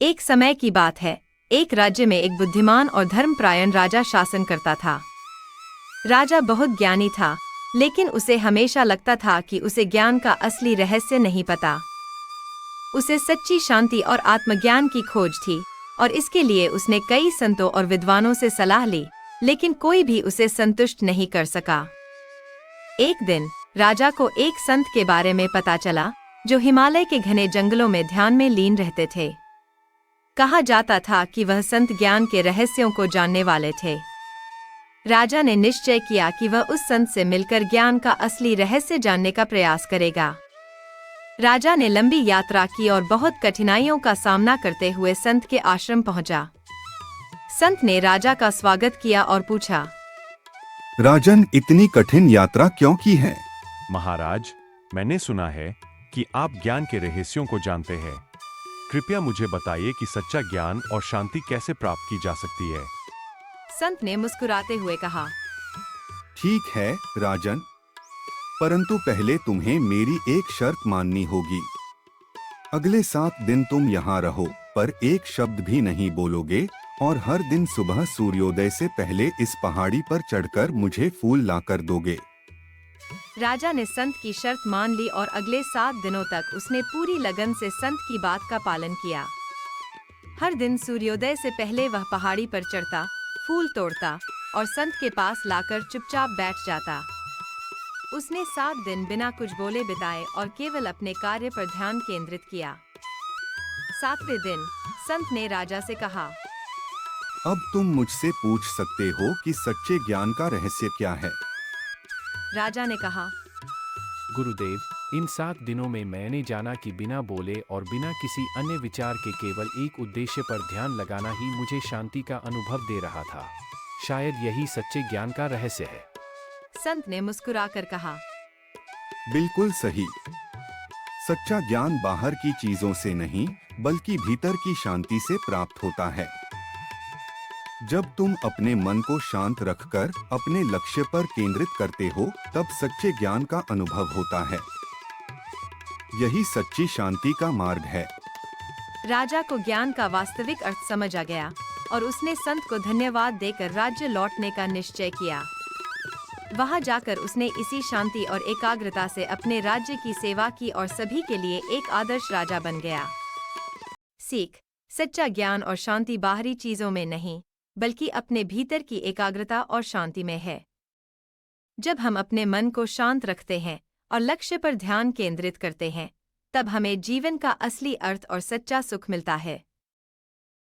एक समय की बात है। एक राज्य में एक बुद्धिमान और धर्मपरायण राजा शासन करता था। राजा बहुत ज्ञानी था, लेकिन उसे हमेशा लगता था कि उसे ज्ञान का असली रहस्य नहीं पता। उसे सच्ची शांति और आत्मज्ञान की खोज थी, और इसके लिए उसने कई संतों और विद्वानों से सलाह ली, लेकिन कोई भी उसे संतुष्ट नहीं कर सका। एक दिन राजा को एक संत के बारे में पता चला, जो हिमालय के घने जंगलों में ध्यान में लीन रहते थे। कहा जाता था कि वह संत ज्ञान के रहस्यों को जानने वाले थे। राजा ने निश्चय किया कि वह उस संत से मिलकर ज्ञान का असली रहस्य जानने का प्रयास करेगा। राजा ने लंबी यात्रा की और बहुत कठिनाइयों का सामना करते हुए संत के आश्रम पहुंचा। संत ने राजा का स्वागत किया और पूछा, राजन, इतनी कठिन यात्रा क्यों की है? महाराज, मैंने सुना है कि आप ज्ञान के रहस्यों को जानते हैं। कृपया मुझे बताइए कि सच्चा ज्ञान और शांति कैसे प्राप्त की जा सकती है। संत ने मुस्कुराते हुए कहा, ठीक है राजन, परंतु पहले तुम्हें मेरी एक शर्त माननी होगी। अगले 7 दिन तुम यहाँ रहो, पर एक शब्द भी नहीं बोलोगे, और हर दिन सुबह सूर्योदय से पहले इस पहाड़ी पर चढ़कर मुझे फूल लाकर दोगे। राजा ने संत की शर्त मान ली और अगले 7 दिनों तक उसने पूरी लगन से संत की बात का पालन किया। हर दिन सूर्योदय से पहले वह पहाड़ी पर चढ़ता, फूल तोड़ता और संत के पास लाकर चुपचाप बैठ जाता। उसने 7 दिन बिना कुछ बोले बिताए और केवल अपने कार्य पर ध्यान केंद्रित किया। 7वें दिन संत ने राजा से कहा, अब तुम मुझसे पूछ सकते हो कि सच्चे ज्ञान का रहस्य क्या है। राजा ने कहा, गुरुदेव, इन 7 दिनों में मैंने जाना कि बिना बोले और बिना किसी अन्य विचार के केवल एक उद्देश्य पर ध्यान लगाना ही मुझे शांति का अनुभव दे रहा था। शायद यही सच्चे ज्ञान का रहस्य है। संत ने मुस्कुराकर कहा, बिल्कुल सही। सच्चा ज्ञान बाहर की चीजों से नहीं, बल्कि भीतर की शांति से प्राप्त होता है। जब तुम अपने मन को शांत रखकर अपने लक्ष्य पर केंद्रित करते हो, तब सच्चे ज्ञान का अनुभव होता है। यही सच्ची शांति का मार्ग है। राजा को ज्ञान का वास्तविक अर्थ समझ आ गया और उसने संत को धन्यवाद देकर राज्य लौटने का निश्चय किया। वहां जाकर उसने इसी शांति और एकाग्रता से अपने राज्य की सेवा की और सभी के लिए एक आदर्श राजा बन गया। सीख: सच्चा ज्ञान और शांति बाहरी चीजों में नहीं, बल्कि अपने भीतर की एकाग्रता और शांति में है। जब हम अपने मन को शांत रखते हैं और लक्ष्य पर ध्यान केंद्रित करते हैं, तब हमें जीवन का असली अर्थ और सच्चा सुख मिलता है।